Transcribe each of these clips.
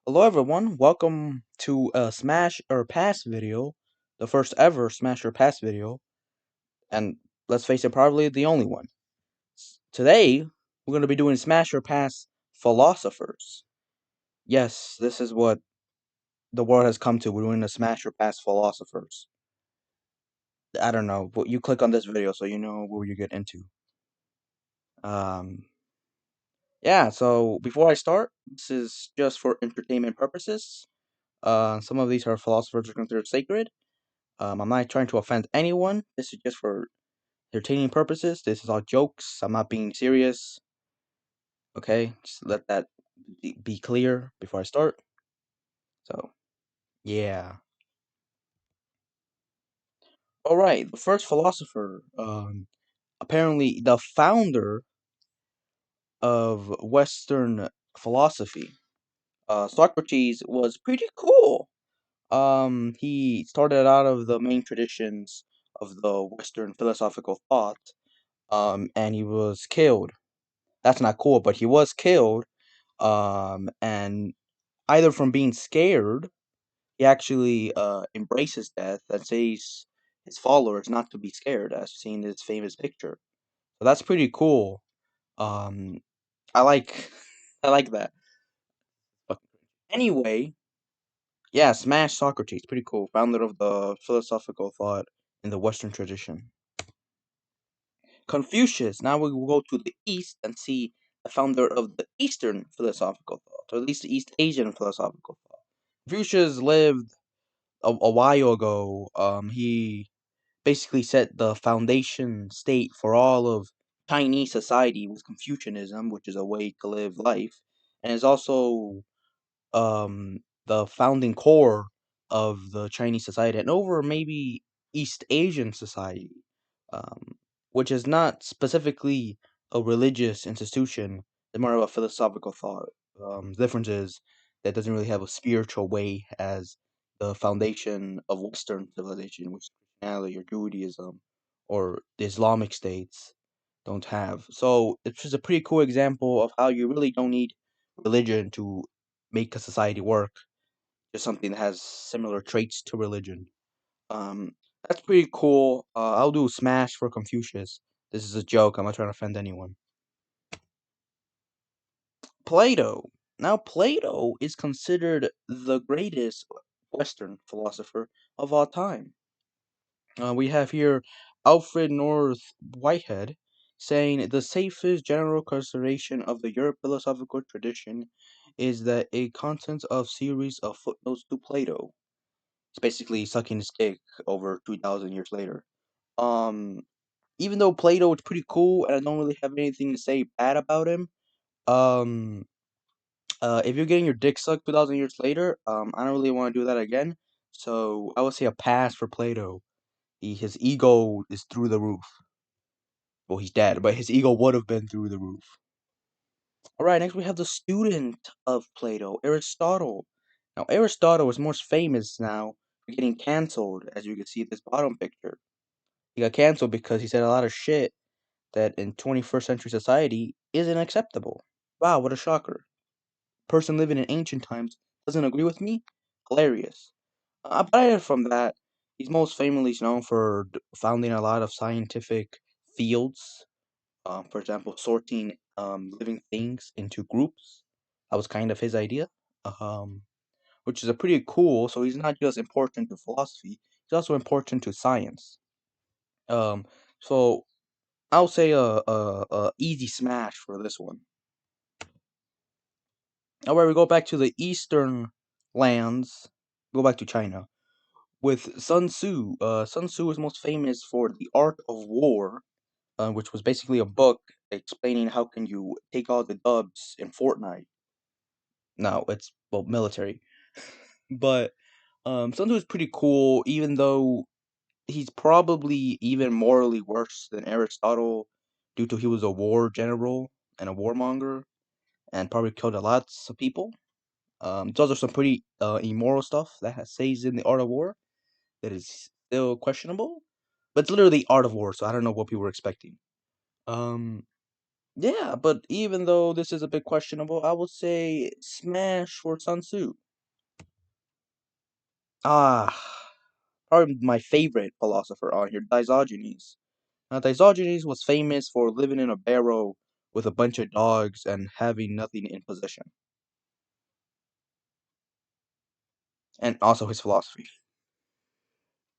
Hello everyone, welcome to a Smash or Pass video, the first ever Smash or Pass video, and let's face it, probably the only one. Today, we're going to be doing Smash or Pass Philosophers. Yes, this is what the world has come to. We're doing a Smash or Pass Philosophers. I don't know, but you click on this video so you know what you get into. Um, yeah, so before I start, this is just for entertainment purposes. Some of these are philosophers are considered sacred. I'm not trying to offend anyone. This is just for entertaining purposes. This is all jokes. I'm not being serious. Okay, just let that be clear before I start. So, yeah. All right. The first philosopher, apparently the founder of Western philosophy, Socrates, was pretty cool. He started out of the main traditions of the Western philosophical thought. And he was killed. That's not cool, but he was killed. And either from being scared, he actually embraces death and says his followers not to be scared, as seen in his famous picture. So that's pretty cool. Um, I like, I like that. But anyway, yeah, Smash Socrates, pretty cool. Founder of the philosophical thought in the Western tradition. Confucius. Now we will go to the East and see the founder of the Eastern philosophical thought, or at least the East Asian philosophical thought. Confucius lived a while ago. He basically set the foundation state for all of Chinese society with Confucianism, which is a way to live life, and is also the founding core of the Chinese society and over maybe East Asian society, um, which is not specifically a religious institution. It's more of a philosophical thought. The difference is that it doesn't really have a spiritual way as the foundation of Western civilization, which is Christianity or Judaism or the Islamic states don't have. So it's just a pretty cool example of how you really don't need religion to make a society work. Just something that has similar traits to religion. Um, that's pretty cool. I'll do Smash for Confucius. This is a joke. I'm not trying to offend anyone. Plato. Now, Plato is considered the greatest Western philosopher of all time. We have here Alfred North Whitehead saying the safest general consideration of the Europe philosophical tradition is that it contains a series of footnotes to Plato. It's basically sucking his dick over 2,000 years later. Um, Even though Plato is pretty cool and I don't really have anything to say bad about him, um, if you're getting your dick sucked 2,000 years later, I don't really want to do that again. So I would say a pass for Plato. His ego is through the roof. Well, he's dead, but his ego would have been through the roof. All right, next we have the student of Plato, Aristotle. Now, Aristotle is most famous now for getting canceled, as you can see this bottom picture. He got canceled because he said a lot of shit that in 21st century society isn't acceptable. Wow, what a shocker. Person living in ancient times doesn't agree with me? Hilarious. Apart from that, he's most famously known for founding a lot of scientific fields. For example, sorting living things into groups. That was kind of his idea, um, which is a pretty cool. So he's not just important to philosophy; he's also important to science. Um, so I'll say a easy smash for this one. Alright, we go back to the eastern lands. Go back to China with Sun Tzu. Sun Tzu is most famous for the Art of War, which was basically a book explaining how can you take all the dubs in Fortnite. No, it's well military, but Sun Tzu is pretty cool, even though he's probably even morally worse than Aristotle, due to he was a war general and a warmonger, and probably killed a lot of people. Those are some pretty immoral stuff that says in the Art of War that is still questionable, but it's literally Art of War, so I don't know what people were expecting. Um, Yeah, but even though this is a bit questionable, I would say smash for Sun Tzu. Ah, probably my favorite philosopher on here, Diogenes. Now, Diogenes was famous for living in a barrow with a bunch of dogs and having nothing in possession, and also his philosophy.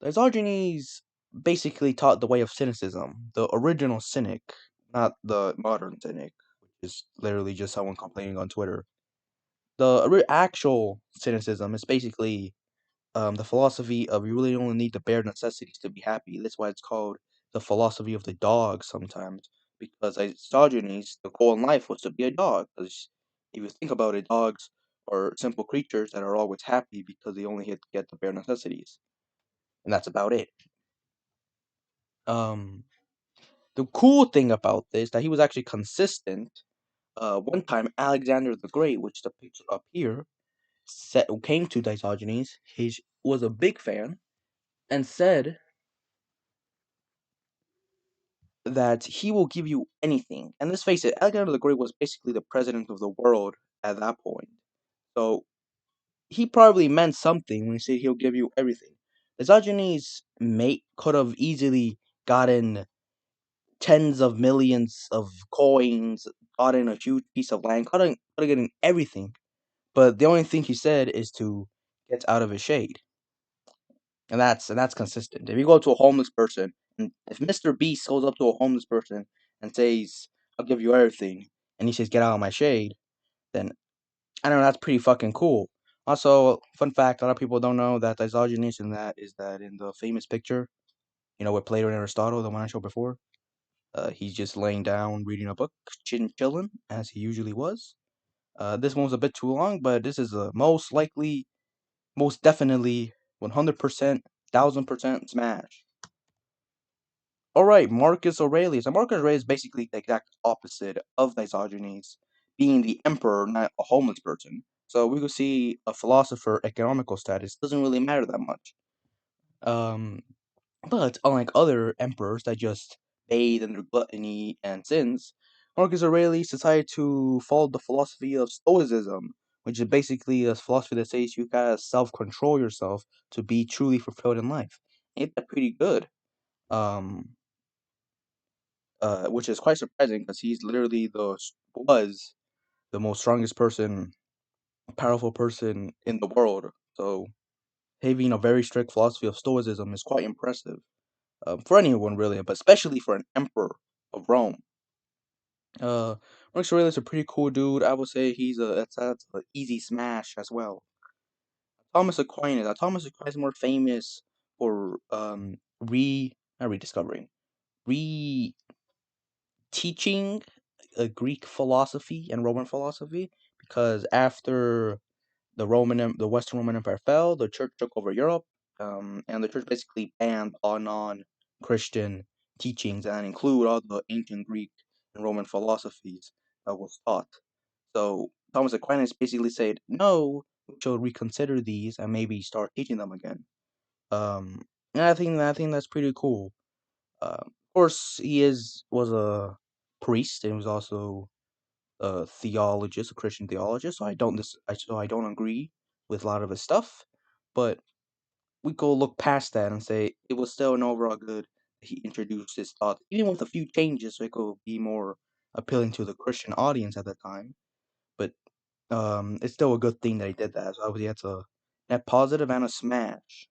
Diogenes basically taught the way of cynicism, the original cynic, not the modern cynic, which is literally just someone complaining on Twitter. The actual cynicism is basically the philosophy of you really only need the bare necessities to be happy. That's why it's called the philosophy of the dog sometimes, because Diogenes, the goal in life was to be a dog. Because if you think about it, dogs are simple creatures that are always happy because they only get the bare necessities, and that's about it. Um, the cool thing about this that he was actually consistent. One time, Alexander the Great, which the picture up here, came to Diogenes. He was a big fan and said that he will give you anything. And let's face it, Alexander the Great was basically the president of the world at that point. So he probably meant something when he said he'll give you everything. Diogenes mate could have easily gotten tens of millions of coins, gotten a huge piece of land, could have gotten everything. But the only thing he said is to get out of his shade. And that's consistent. If you go to a homeless person, and if Mr. Beast goes up to a homeless person and says, "I'll give you everything," and he says, "Get out of my shade," then I don't know, that's pretty fucking cool. Also, fun fact: a lot of people don't know that Diogenes in that is that in the famous picture, with Plato and Aristotle, the one I showed before, he's just laying down reading a book, chilling as he usually was. This one was a bit too long, but this is a most likely, most definitely, 100%, 1000% smash. All right, Marcus Aurelius. And Marcus Aurelius is basically the exact opposite of Diogenes, being the emperor, not a homeless person. So we could see a philosopher economical status doesn't really matter that much. Um, but unlike other emperors that just bathe in their gluttony and sins, Marcus Aurelius decided to follow the philosophy of Stoicism, which is basically a philosophy that says you gotta self-control yourself to be truly fulfilled in life. Ain't that pretty good? Um, which is quite surprising because he's literally was the most strongest person, powerful person in the world. So having a very strict philosophy of Stoicism is quite impressive for anyone really, but especially for an emperor of Rome. Uh, Marcus Aurelius is a pretty cool dude. I would say that's an easy smash as well. Thomas Aquinas. Thomas Aquinas is more famous for not rediscovering, re teaching Greek philosophy and Roman philosophy because after the Western Roman Empire fell, the church took over Europe, and the church basically banned all non-Christian teachings and include all the ancient Greek and Roman philosophies that was taught. So Thomas Aquinas basically said, "No, we should reconsider these and maybe start teaching them again." And I think that's pretty cool. Of course, was a priest and he was also a theologist, a Christian theologist. So I don't agree with a lot of his stuff, but we go look past that and say it was still an overall good. He introduced his thought, even with a few changes, so it could be more appealing to the Christian audience at the time. But it's still a good thing that he did that. So obviously that's a net positive and a smash.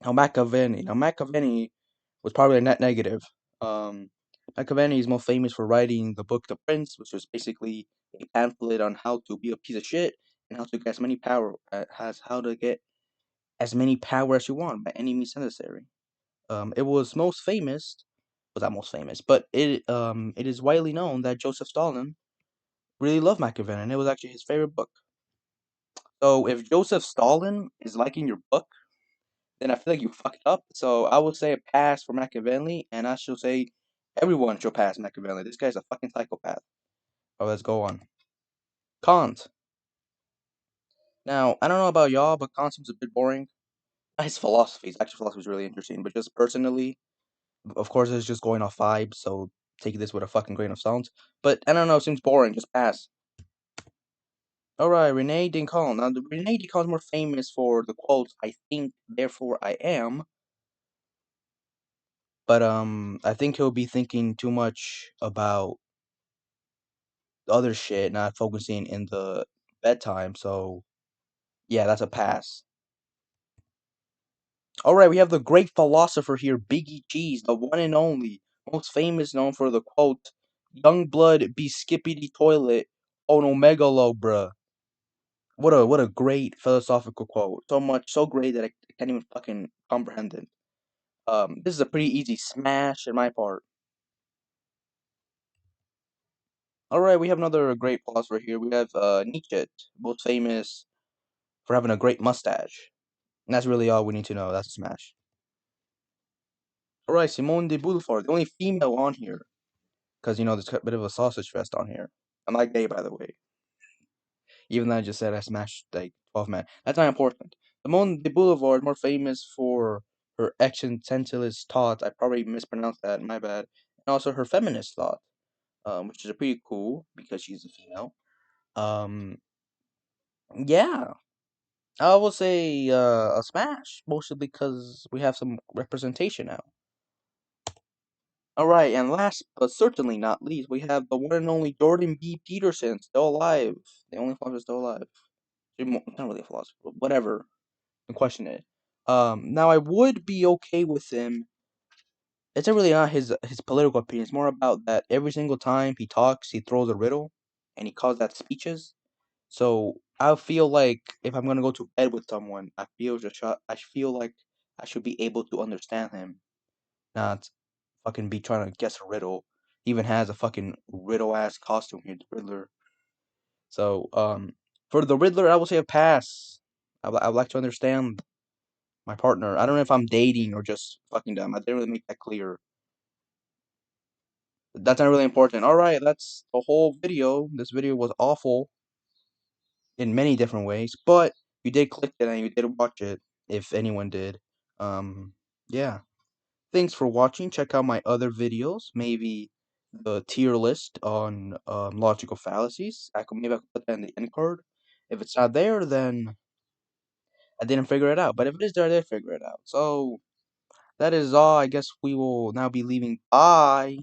Now Machiavelli was probably a net negative. Um, Machiavelli is most famous for writing the book The Prince, which was basically a pamphlet on how to be a piece of shit and how to get how to get as many power as you want by any means necessary. It was most famous, was not most famous, but it is widely known that Joseph Stalin really loved Machiavelli, and it was actually his favorite book. So if Joseph Stalin is liking your book, then I feel like you fucked up. So I would say a pass for Machiavelli, and I should say everyone should pass Machiavelli. This guy's a fucking psychopath. Oh, let's go on. Kant. Now, I don't know about y'all, but Kant seems a bit boring. His philosophy is really interesting, but just personally, of course, it's just going off vibes. So take this with a fucking grain of salt. But I don't know, seems boring. Just pass. Alright, Rene Dincoln. Now, Rene Dincoln is more famous for the quote, "I think, therefore I am." But I think he'll be thinking too much about other shit, not focusing in the bedtime. So yeah, that's a pass. Alright, we have the great philosopher here, Biggie Cheese, the one and only, most famous, known for the quote, "Young blood be skippity toilet on Omegalo, bruh." What a great philosophical quote. So much, so great that I can't even fucking comprehend it. This is a pretty easy smash in my part. Alright, we have another great philosopher here. We have Nietzsche, most famous for having a great mustache. And that's really all we need to know. That's a smash. Alright, Simone de Beauvoir, the only female on here. Because, there's a bit of a sausage fest on here. I'm not gay, by the way. Even though I just said I smashed, like, 12 men. That's not important. Simone de Beauvoir is more famous for her existentialist thought. I probably mispronounced that, my bad. And also her feminist thought, which is pretty cool because she's a female. Um, yeah. I will say a smash, mostly because we have some representation now. Alright, and last but certainly not least, we have the one and only Jordan B. Peterson, still alive. The only philosopher still alive. Not really a philosopher, but whatever. Don't question it. Now I would be okay with him. It's not really not his political opinion. It's more about that every single time he talks, he throws a riddle, and he calls that speeches. So I feel like if I'm gonna go to bed with someone, I feel like I should be able to understand him, not fucking be trying to guess a riddle. He even has a fucking riddle ass costume here, the Riddler. So for the Riddler, I will say a pass. I would like to understand my partner. I don't know if I'm dating or just fucking them. I didn't really make that clear. That's not really important. All right, that's the whole video. This video was awful in many different ways, but you did click it and you did watch it, if anyone did. Yeah. Thanks for watching. Check out my other videos, maybe the tier list on logical fallacies. Maybe I could put that in the end card. If it's not there, then I didn't figure it out. But if it is there, I did figure it out. So that is all. I guess we will now be leaving. Bye.